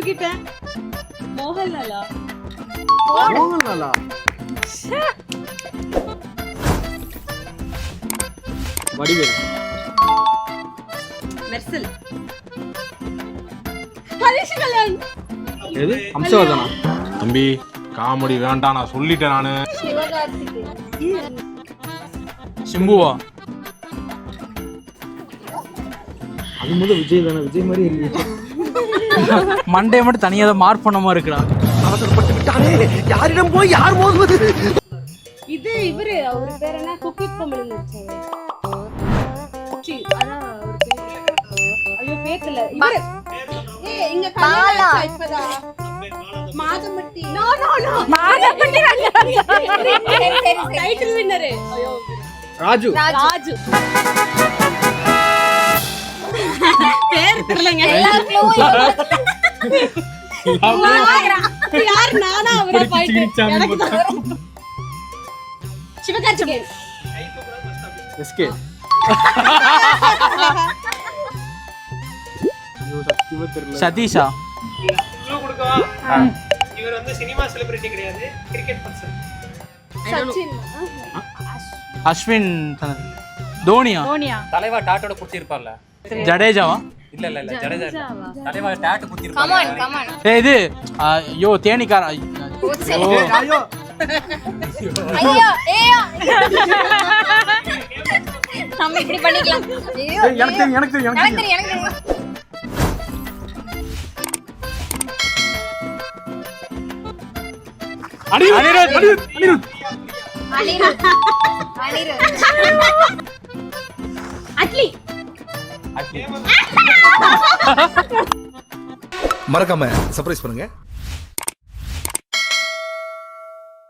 மாட்டிக்கிட்டேன். மோகன்லாலா? மோகன்லாலா? வடிவேல். மெர்சல். ஹரிஷ் கல்யாண். எது? அம்சவர்தனா? தம்பி காமெடி வேண்டாம், நான் சொல்லிட்டேன் நானு. சிவகார்த்திகேயன். சிம்புவா? அது முதல் விஜய் தானே, விஜய் மாதிரி இல்லையே. மண்டே மட்டும் தனியா தான் மார்க் பண்ண மாதிரி இருக்குடா. அவசரப்பட்டு விட்டானே, யாரிடம் போய் யார் மோதுவது? இது இவரு அவர் பேர் என்ன? குக் வித் கோமாளி நடிச்சாரு. அதான் அவர் பேர். ஐயோ பேர் தெரியல. இவரு இங்க கல்யாணம் ஆச்சா இப்பதான். Madhampatty. No Madhampatty title winner. ஐயோ ராஜு. ராஜு. பேர் தெரியலங்க. யார் நானா அவரா பாயிண்ட். சிவகார்த்திகேயன். எஸ்கே. சதீஷா? இவர் வந்து சினிமா செலிபிரிட்டி கிடையாது, கிரிக்கெட் பர்சன். சச்சின். அஸ்வின். தோனியா? தலைவா டாட்டோட குத்திருப்பார்ல. ஜடேஜாவா? இல்ல இல்ல இல்ல ஜடேஜா இல்ல. தலைவா டாட் குத்திருப்பாங்க. ஏய் இது ஐயோ தேனிக்கார. ஐயோ நம்ம இப்படி பண்ணிக்கலாம். எனக்கு தெரியும். அனிருத். அட்லி. மறக்காம சர்ப்ரைஸ் பண்ணுங்க.